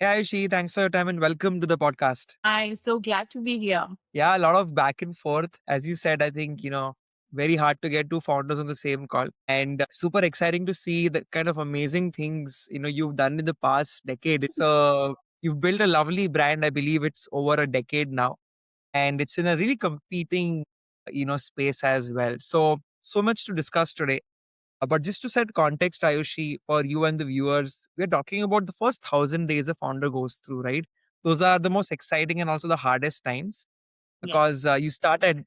Hey, Ayushi, thanks for your time and welcome to the podcast. I'm so glad to be here. Yeah, a lot of back and forth. As you said, I think, very hard to get two founders on the same call and super exciting to see the kind of amazing things, you've done in the past decade. So you've built a lovely brand. I believe it's over a decade now and it's in a really competing, space as well. So much to discuss today. But just to set context, Ayushi, for you and the viewers, we're talking about the first 1,000 days a founder goes through, right? Those are the most exciting and also the hardest times Yes. because you start at,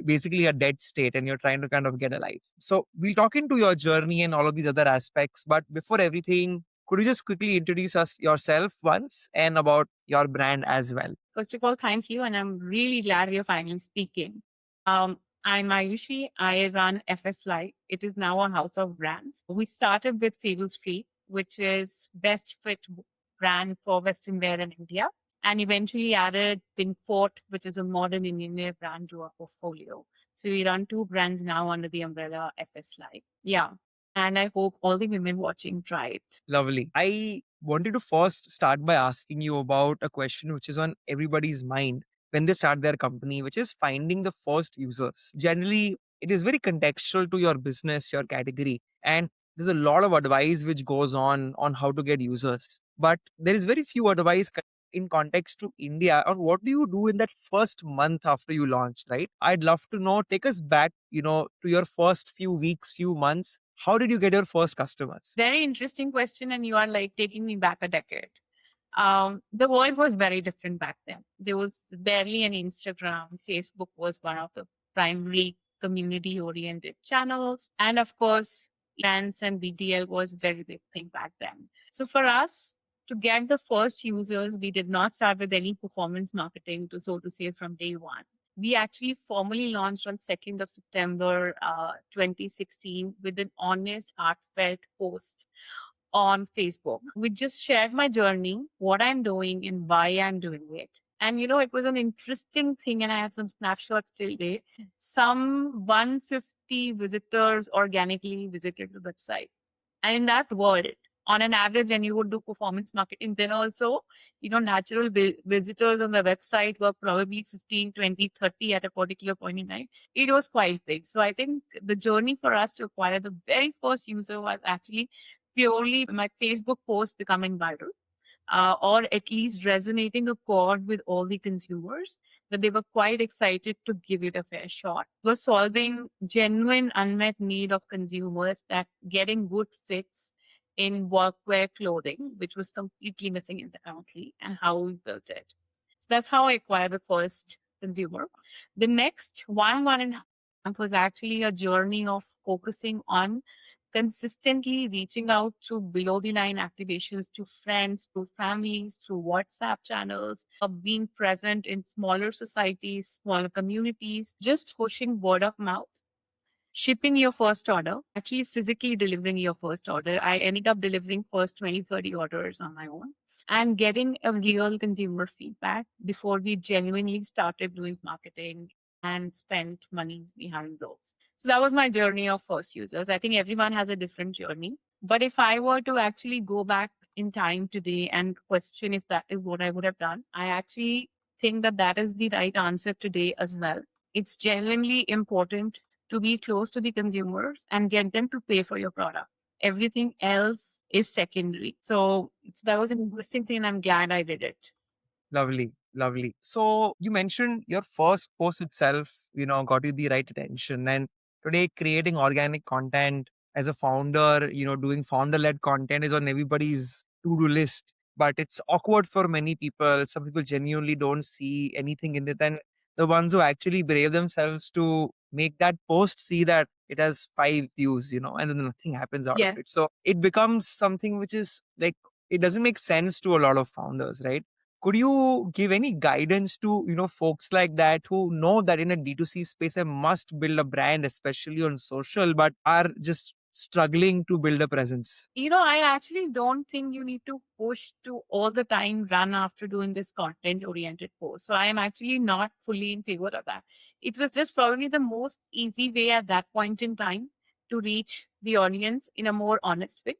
basically a dead state and you're trying to kind of get alive. So we'll talk into your journey and all of these other aspects. But before everything, could you just quickly introduce us yourself once and about your brand as well? First of all, thank you. And I'm really glad we are finally speaking. I'm Ayushi. I run FS Live. It is now a house of brands. We started with Fable Street, which is best fit brand for Western wear in India, and eventually added Pinfort, which is a modern Indian wear brand to our portfolio. So we run two brands now under the umbrella FS Live. Yeah. And I hope all the women watching try it. Lovely. I wanted to first start by asking you about a question which is on everybody's mind when they start their company, which is finding the first users. Generally, it is very contextual to your business, your category, and there's a lot of advice which goes on how to get users. But there is very few advice in context to India on what do you do in that first month after you launch, right? I'd love to know, take us back, to your first few weeks, few months. How did you get your first customers? Very interesting question, and you are like taking me back a decade. The world was very different back then. There was barely an Instagram. Facebook was one of the primary community oriented channels. And of course, events and BTL was a very big thing back then. So for us to get the first users, we did not start with any performance marketing to so to say from day one. We actually formally launched on 2nd of September 2016 with an honest, heartfelt post on Facebook. We just shared my journey, what I'm doing, and why I'm doing it. And it was an interesting thing, and I have some snapshots till date. Some 150 visitors organically visited the website. And in that world, on an average, when you would do performance marketing, then also, natural visitors on the website were probably 15, 20, 30 at a particular point in time. It was quite big. So I think the journey for us to acquire the very first user was actually purely my Facebook post becoming viral, or at least resonating a chord with all the consumers that they were quite excited to give it a fair shot. We're solving genuine unmet need of consumers that getting good fits in workwear clothing, which was completely missing in the country, and how we built it. So that's how I acquired the first consumer. The next one and a half month was actually a journey of focusing on consistently reaching out through below the line activations to friends, to families, through WhatsApp channels, of being present in smaller societies, smaller communities, just pushing word of mouth, shipping your first order, actually physically delivering your first order. I ended up delivering first 20, 30 orders on my own and getting a real consumer feedback before we genuinely started doing marketing and spent monies behind those. So that was my journey of first users. I think everyone has a different journey. But if I were to actually go back in time today and question if that is what I would have done, I actually think that that is the right answer today as well. It's genuinely important to be close to the consumers and get them to pay for your product. Everything else is secondary. So that was an interesting thing, and I'm glad I did it. Lovely, lovely. So you mentioned your first post itself, got you the right attention. And today, creating organic content as a founder, doing founder led content is on everybody's to do list. But it's awkward for many people. Some people genuinely don't see anything in it. And the ones who actually brave themselves to make that post see that it has 5 views, and then nothing happens out of Yes. it. So it becomes something which is like, it doesn't make sense to a lot of founders, right? Could you give any guidance to, folks like that who know that in a D2C space, I must build a brand, especially on social, but are just struggling to build a presence? I actually don't think you need to push to all the time run after doing this content oriented post. So I am actually not fully in favor of that. It was just probably the most easy way at that point in time to reach the audience in a more honest way.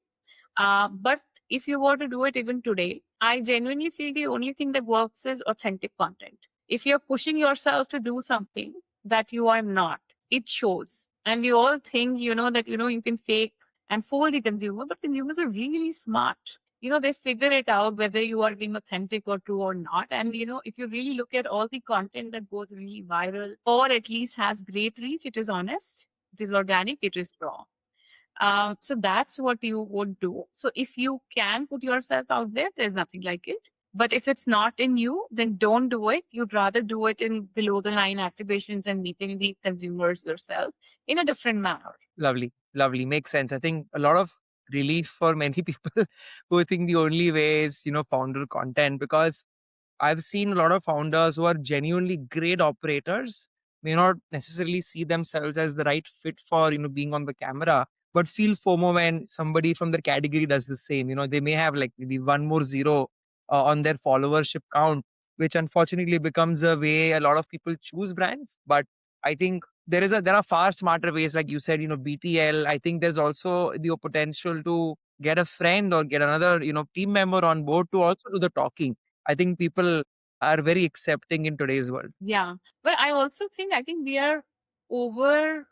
But if you were to do it even today, I genuinely feel the only thing that works is authentic content. If you're pushing yourself to do something that you are not, it shows. And we all think, that, you can fake and fool the consumer, but consumers are really smart. They figure it out whether you are being authentic or true or not. And, if you really look at all the content that goes really viral or at least has great reach, it is honest, it is organic, it is raw. So that's what you would do. So if you can put yourself out there, there's nothing like it. But if it's not in you, then don't do it. You'd rather do it in below the line activations and meeting the consumers yourself in a different manner. Lovely, lovely. Makes sense. I think a lot of relief for many people who think the only way is, founder content, because I've seen a lot of founders who are genuinely great operators, may not necessarily see themselves as the right fit for, being on the camera, but feel FOMO when somebody from their category does the same. They may have like maybe one more zero on their followership count, which unfortunately becomes a way a lot of people choose brands. But I think there are far smarter ways, like you said, BTL. I think there's also the potential to get a friend or get another, team member on board to also do the talking. I think people are very accepting in today's world. Yeah. But I think we are over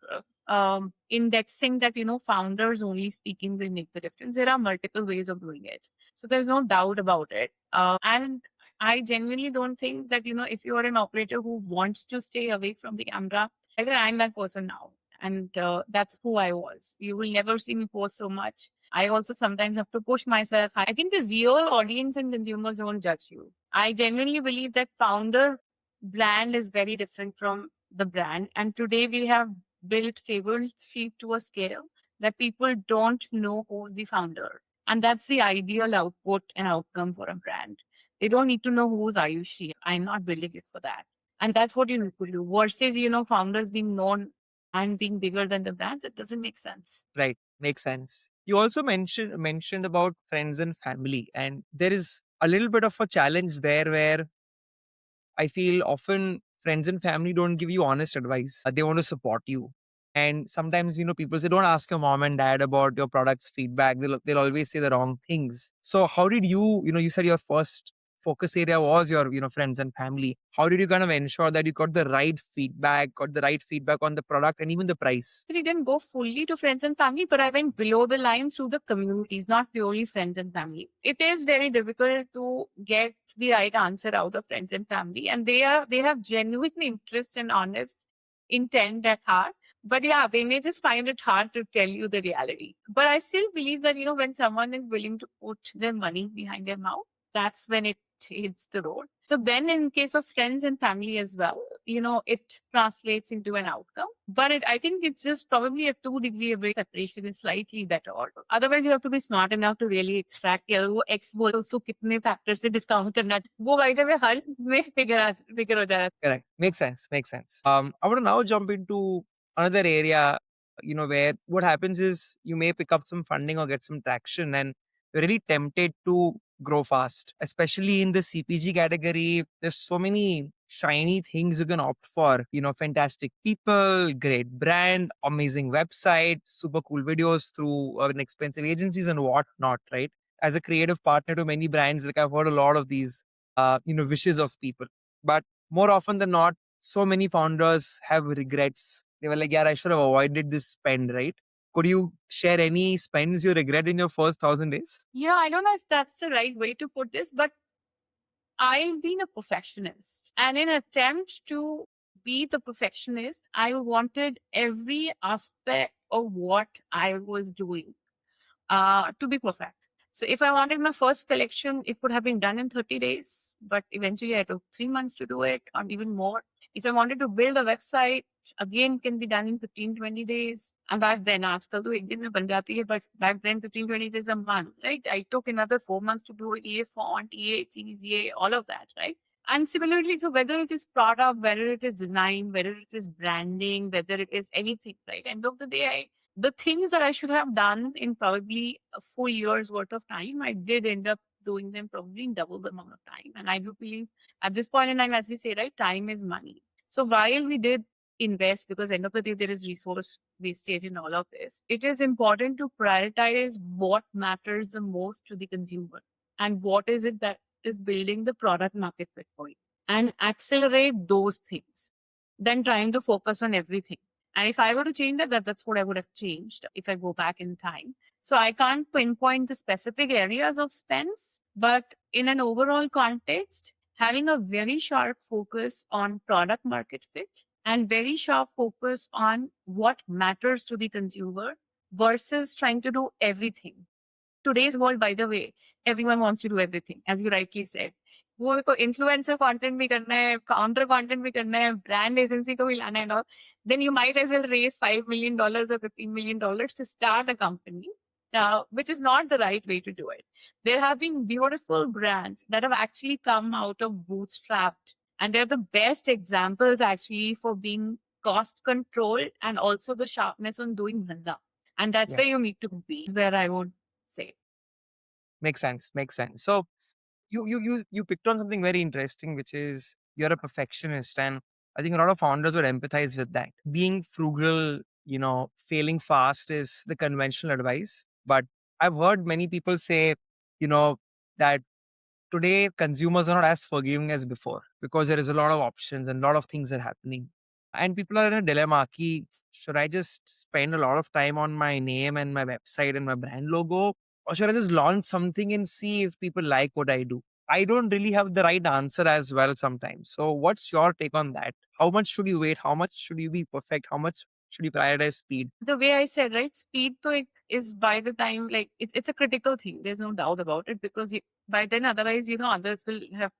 indexing that, founders only speaking will make the difference. There are multiple ways of doing it. So there's no doubt about it. And I genuinely don't think that, if you are an operator who wants to stay away from the camera, either I'm that person now. And that's who I was. You will never see me post so much. I also sometimes have to push myself. I think the real audience and consumers don't judge you. I genuinely believe that founder brand is very different from the brand. And today we have built favorite to a scale that people don't know who's the founder. And that's the ideal output and outcome for a brand. They don't need to know who's Ayushi. I'm not building it for that. And that's what you need to do versus, founders being known and being bigger than the brands. It doesn't make sense. Right. Makes sense. You also mentioned about friends and family, and there is a little bit of a challenge there where I feel often friends and family don't give you honest advice. They want to support you. And sometimes, people say, don't ask your mom and dad about your product's feedback. They'll always say the wrong things. So how did you said your first focus area was your, friends and family. How did you kind of ensure that you got the right feedback on the product and even the price? Actually didn't go fully to friends and family, but I went below the line through the communities, not purely friends and family. It is very difficult to get the right answer out of friends and family, and they have genuine interest and honest intent at heart. But yeah, they may just find it hard to tell you the reality. But I still believe that when someone is willing to put their money behind their mouth, that's when it hits the road. So then in case of friends and family as well, it translates into an outcome. But I think it's just probably a 2 degree of separation is slightly better. Otherwise, you have to be smart enough to really extract वो X बोलो उसको कितने factors से discount करना वो by the way हर में figure हो जा रहा है. Correct. Makes sense. Makes sense. I want to now jump into another area, where what happens is you may pick up some funding or get some traction and you're really tempted to grow fast, especially in the CPG category. There's so many shiny things you can opt for, fantastic people, great brand, amazing website, super cool videos through inexpensive agencies and whatnot, right? As a creative partner to many brands, like I've heard a lot of these, wishes of people. But more often than not, so many founders have regrets. They were like, yeah, I should have avoided this spend, right? Could you share any spends you regret in your first 1,000 days? Yeah, I don't know if that's the right way to put this, but I've been a perfectionist. And in attempt to be the perfectionist, I wanted every aspect of what I was doing to be perfect. So if I wanted my first collection, it would have been done in 30 days, but eventually I took 3 months to do it or even more. If I wanted to build a website, again, can be done in 15, 20 days. And back then, आजकल तो एक दिन में बन जाती है, but back then 15, 20 days a month, right? I took another 4 months to do it, EA font, EA cheese, EA, all of that, right? And similarly, so whether it is product, whether it is design, whether it is branding, whether it is anything, right? End of the day, the things that I should have done in probably a full year's worth of time, I did end up doing them probably in double the amount of time. And I do believe at this point in time, as we say, right, time is money. So while we did invest, because end of the day, there is resource wastage in all of this, it is important to prioritize what matters the most to the consumer. and what is it that is building the product market fit for you, and accelerate those things, then trying to focus on everything. And if I were to change that, that's what I would have changed if I go back in time. So I can't pinpoint the specific areas of spends, but in an overall context, having a very sharp focus on product market fit and very sharp focus on what matters to the consumer versus trying to do everything. Today's world, by the way, everyone wants to do everything, as you rightly said. वो मेरे को influencer content भी करना है, counter content भी करना है, brand agency को भी लाना है, और then you might as well raise $5 million or $15 million to start a company, which is not the right way to do it. There have been beautiful brands that have actually come out of bootstrapped, and they're the best examples actually for being cost controlled and also the sharpness on doing dhanda. And that's where Yes. you need to be, is where I would say. Makes sense. Makes sense. So you picked on something very interesting, which is you're a perfectionist, and I think a lot of founders would empathize with that. Being frugal, failing fast is the conventional advice, but I've heard many people say, you know, that today consumers are not as forgiving as before because there is a lot of options and a lot of things are happening. And people are in a dilemma. Ki, should I just spend a lot of time on my name and my website and my brand logo? Or should I just launch something and see if people like what I do? I don't really have the right answer as well sometimes. So, what's your take on that? How much should you wait? How much should you be perfect? How much should you prioritize speed? The way I said, right, speed to it is by the time, like, it's a critical thing. There's no doubt about it, because by then, otherwise, others will have,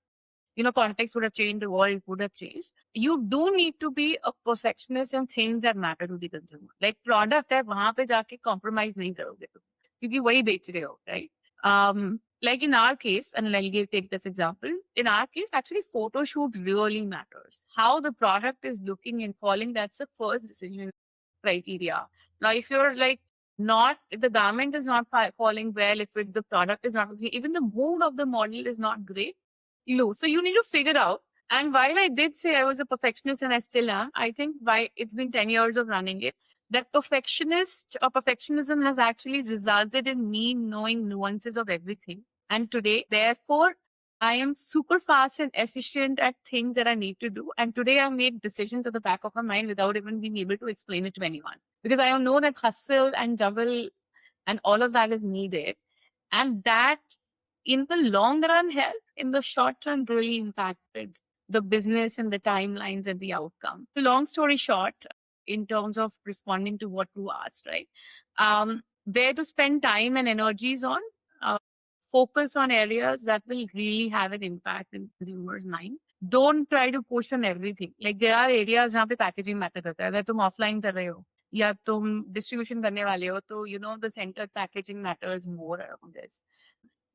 context would have changed, the world would have changed. You do need to be a perfectionist in things that matter to the consumer. Like product है, वहां पे जाके compromise नहीं करोगे तुम, क्योंकि वही बेच रहे हो, right? Like in our case, and take this example. In our case, actually, photo shoot really matters. How the product is looking and falling, that's the first decision criteria. Now, if you're like not, if the garment is not falling well, if the product is not, even the mood of the model is not great, low. So you need to figure out. And while I did say I was a perfectionist and I still am, I think why it's been 10 years of running it, that perfectionist or perfectionism has actually resulted in me knowing nuances of everything. And today, therefore, I am super fast and efficient at things that I need to do. And today I made decisions at the back of my mind without even being able to explain it to anyone. Because I know that hustle and double and all of that is needed. And that in the long run helped, in the short run really impacted the business and the timelines and the outcome. So long story short, in terms of responding to what you asked, right? Where to spend time and energies on, uh, focus on areas that will really have an impact in consumers' mind. Don't try to push on everything. Like there are areas जहाँ पे packaging matter करता है. अगर तुम offline कर रहे हो या तुम distribution करने वाले हो, तो the centered packaging matters more around this.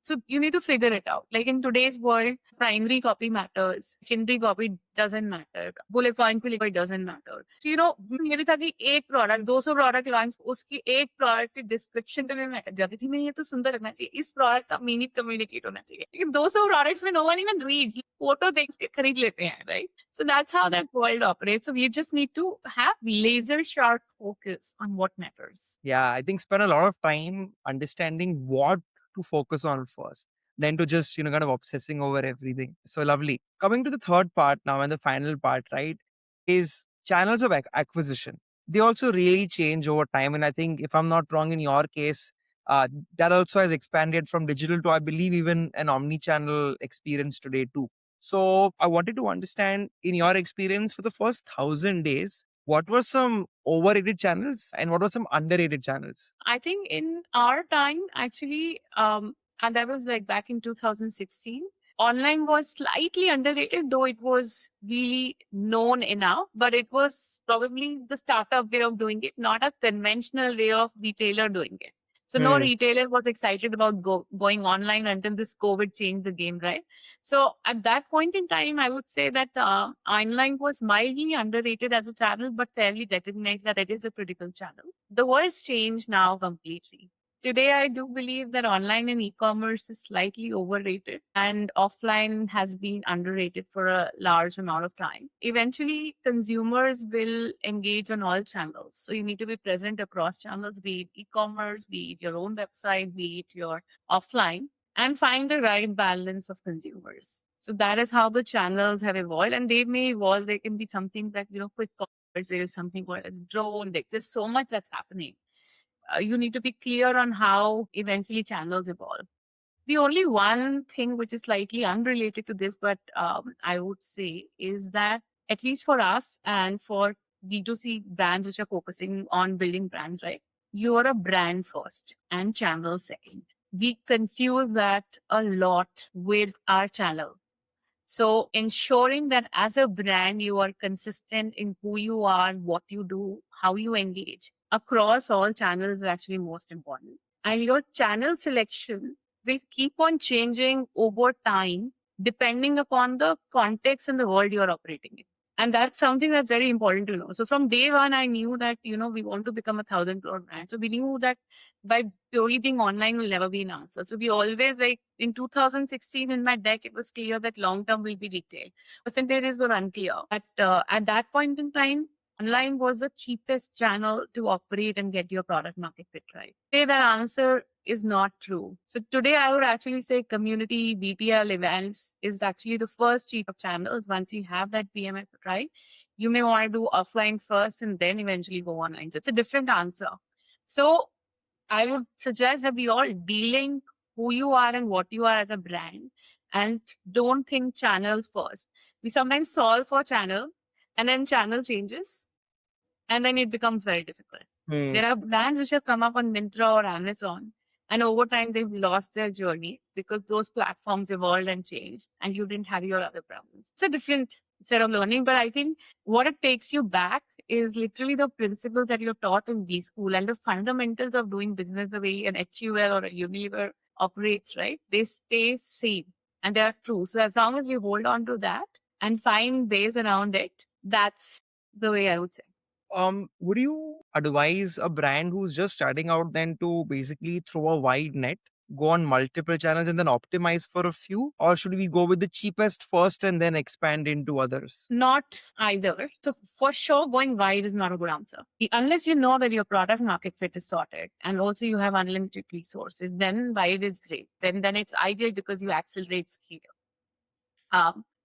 So you need to figure it out. Like in today's world, primary copy matters, secondary copy doesn't matter, bullet point पे लिखो, it doesn't matter. So ये भी था कि एक product 200 product launch, उसकी एक product की डिस्क्रिप्शन पे मैं अटक जाती थी, नहीं ये तो सुंदर लगना चाहिए, इस प्रोडक्ट का मीनिंग कम्युनिकेट होना चाहिए, लेकिन 200 प्रोडक्ट्स में no one even reads, photo देख के खरीद लेते हैं, right? So that's how that world operates. So you just need to have laser sharp focus on what matters. Yeah, I think spend a lot of time understanding what to focus on first, than to just, kind of obsessing over everything. So lovely. Coming to the third part now and the final part, right, is channels of acquisition. They also really change over time. And I think, if I'm not wrong, in your case, that also has expanded from digital to, I believe, even an omni-channel experience today too. So I wanted to understand, in your experience, for the first 1,000 days, what were some overrated channels and what were some underrated channels? I think in our time, actually, and that was like back in 2016, online was slightly underrated, though it was really known enough, but it was probably the startup way of doing it, not a conventional way of retailer doing it. So no Hmm. retailer was excited about going online until this COVID changed the game, right? So at that point in time, I would say that online was mildly underrated as a channel, but fairly recognized that it is a critical channel. The world's changed now completely. Today, I do believe that online and e-commerce is slightly overrated and offline has been underrated for a large amount of time. Eventually, consumers will engage on all channels. So you need to be present across channels, be it e-commerce, be it your own website, be it your offline. and find the right balance of consumers. So that is how the channels have evolved, and they may evolve. They can be something that quick commerce. There is something called a drone. There's so much that's happening. You need to be clear on how eventually channels evolve. The only one thing which is slightly unrelated to this, but I would say, is that at least for us and for D2C brands which are focusing on building brands, right? You are a brand first and channel second. We confuse that a lot with our channel. So ensuring that as a brand, you are consistent in who you are, what you do, how you engage across all channels is actually most important. And your channel selection will keep on changing over time depending upon the context and the world you're operating in. And that's something that's very important to know. So from day one, I knew that, we want to become a 1,000 crore brand. So we knew that by purely being online will never be an answer. So we always, like in 2016 in my deck, it was clear that long term will be retail. Percentages were unclear. But at that point in time, online was the cheapest channel to operate and get your product market fit right. Today, that answer is not true. So today, I would actually say community BTL events is actually the first cheap of channels. Once you have that PMF right, you may want to do offline first and then eventually go online. So it's a different answer. So I would suggest that we all dealing who you are and what you are as a brand, and don't think channel first. We sometimes solve for channel and then channel changes and then it becomes very difficult. Hmm. There are brands which have come up on Myntra or Amazon, and over time they've lost their journey because those platforms evolved and changed, and you didn't have your other brands. It's a different set of learning, but I think what it takes you back is literally the principles that you're taught in B school and the fundamentals of doing business the way an HUL or a Unilever operates, right? They stay same and they are true. So as long as you hold on to that and find ways around it, that's the way I would say. Would you advise a brand who's just starting out then to basically throw a wide net, go on multiple channels and then optimize for a few? Or should we go with the cheapest first and then expand into others? Not either. So for sure, going wide is not a good answer. Unless you know that your product market fit is sorted and also you have unlimited resources, then wide is great. Then it's ideal because you accelerate scale.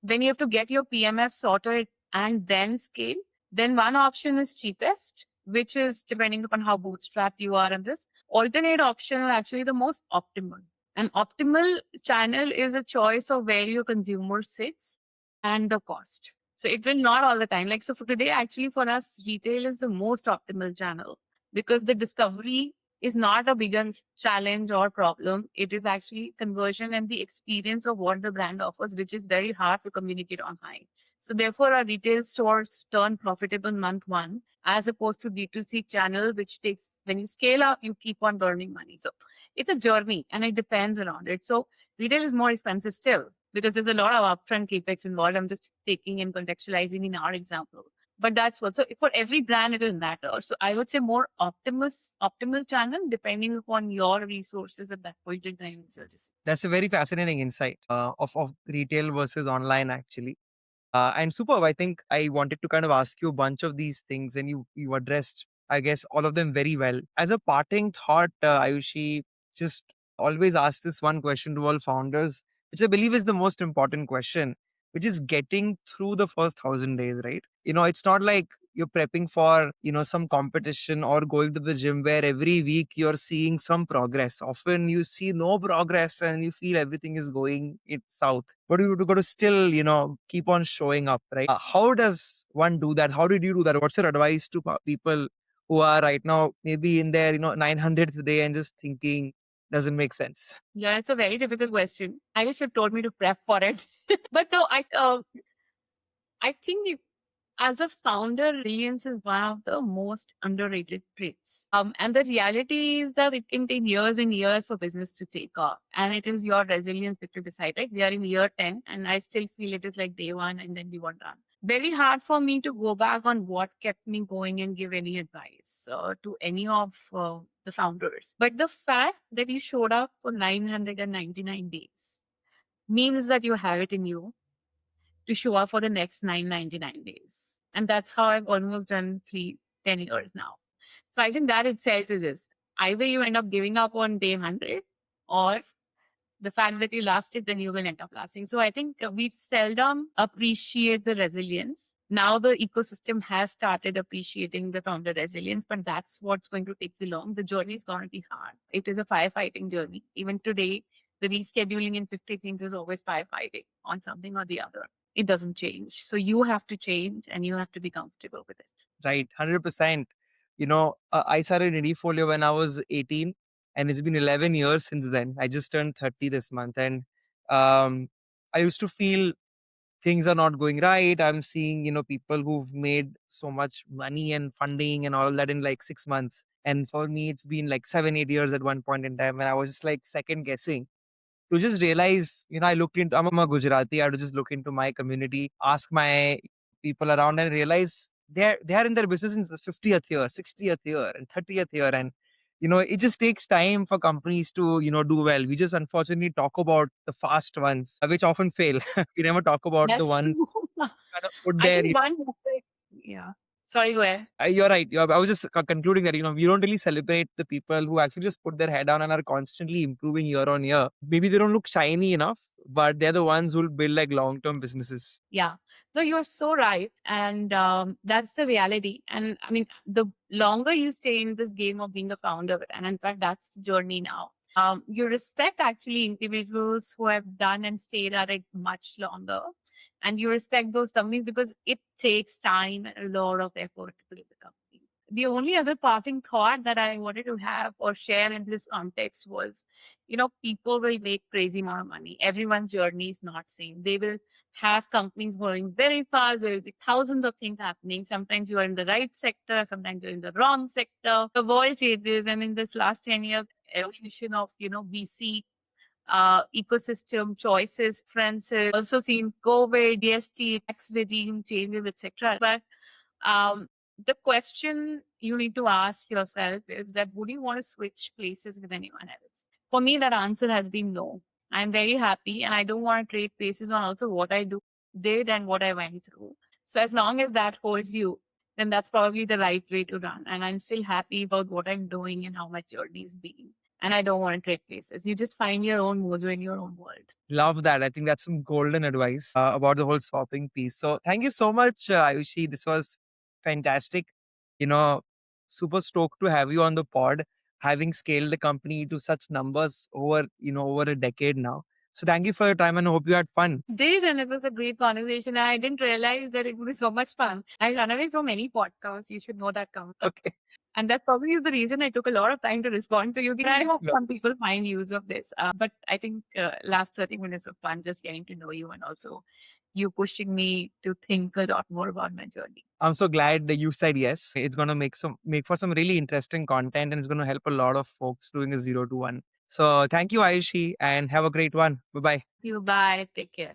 When you have to get your PMF sorted and then scale, then one option is cheapest, which is depending upon how bootstrapped you are in this. Alternate option is actually the most optimal. An optimal channel is a choice of where your consumer sits and the cost. So it will not all the time. Like, so for today, actually for us, retail is the most optimal channel because the discovery is not a bigger challenge or problem. It is actually conversion and the experience of what the brand offers, which is very hard to communicate online. So therefore, our retail stores turn profitable month one, as opposed to D2C channel, which takes, when you scale up, you keep on burning money. So it's a journey and it depends around it. So retail is more expensive still because there's a lot of upfront capex involved. I'm just taking and contextualizing in our example. But that's what. So for every brand, it will matter. So I would say more optimal channel depending upon your resources at that point in time. That's a very fascinating insight of retail versus online, actually. And superb. I think I wanted to kind of ask you a bunch of these things, and you addressed, I guess, all of them very well. As a parting thought, Ayushi, just always ask this one question to all founders, which I believe is the most important question, which is getting through the first 1,000 days, right? It's not like you're prepping for, some competition or going to the gym where every week you're seeing some progress. Often you see no progress and you feel everything is going south. But you got to still, keep on showing up, right? How does one do that? How did you do that? What's your advice to people who are right now maybe in their, 900th day and just thinking doesn't make sense? Yeah, it's a very difficult question. I wish you told me to prep for it. But no, I think if as a founder, resilience is one of the most underrated traits. And the reality is that it can take years and years for business to take off. And it is your resilience that you decide, right? We are in year 10, and I still feel it is like day one, and then we were done. Very hard for me to go back on what kept me going and give any advice to any of the founders. But the fact that you showed up for 999 days means that you have it in you to show up for the next 999 days. And that's how I've almost done 10 years now. So I think that itself is this. Either you end up giving up on day 100 or the fact that you lasted, then you will end up lasting. So I think we seldom appreciate the resilience. Now the ecosystem has started appreciating the founder resilience, but that's what's going to take you long. The journey is going to be hard. It is a firefighting journey. Even today, the rescheduling in 50 things is always firefighting on something or the other. It doesn't change. So you have to change and you have to be comfortable with it. Right, 100%. I started in Folio when I was 18, and it's been 11 years since then. I just turned 30 this month, and um, I used to feel things are not going right. I'm seeing, people who've made so much money and funding and all that in like 6 months. And for me, it's been like 7, 8 years at one point in time, and I was just like second guessing to just realize, I'm a Gujarati. I had to just look into my community, ask my people around, and realize they are in their business in the 50th year, 60th year, and 30th year. And it just takes time for companies to do well. We just unfortunately talk about the fast ones, which often fail. We never talk about the That's ones true. kind of put I their think one mistake, yeah. Sorry, go ahead. you're right. I was just concluding that, we don't really celebrate the people who actually just put their head down and are constantly improving year on year. Maybe they don't look shiny enough, but they're the ones who'll build like long term businesses. Yeah. No, you're so right. And that's the reality. And I mean, the longer you stay in this game of being a founder, and in fact, that's the journey now, you respect actually individuals who have done and stayed at it much longer. And you respect those companies because it takes time and a lot of effort to build the company. The only other parting thought that I wanted to have or share in this context was, people will make crazy amount of money. Everyone's journey is not same. They will have companies growing very fast. There will be thousands of things happening. Sometimes you are in the right sector, sometimes you're in the wrong sector. The world changes. And in this last 10 years, evolution of, VC ecosystem choices, friends, also seen COVID, DST, tax regime changes, etc. But um, the question you need to ask yourself is that would you want to switch places with anyone else? For me, that answer has been no. I'm very happy and I don't want to trade places on also what I did and what I went through. So as long as that holds you, then that's probably the right way to run. And I'm still happy about what I'm doing and how my journey's been. And I don't want to trade places. You just find your own mojo in your own world. Love that. I think that's some golden advice about the whole swapping piece. So thank you so much, Ayushi. This was fantastic. You know, super stoked to have you on the pod, having scaled the company to such numbers over a decade now. So thank you for your time and hope you had fun. Did, and it was a great conversation. I didn't realize that it was so much fun. I run away from any podcast. You should know that comes. Okay. And that probably is the reason I took a lot of time to respond to you. I hope No. some people find use of this. But I think last 30 minutes of fun just getting to know you and also you pushing me to think a lot more about my journey. I'm so glad that you said yes. It's gonna make for some really interesting content and it's gonna help a lot of folks doing a 0 to 1. So thank you, Ayushi, and have a great one. Bye bye. You bye. Take care.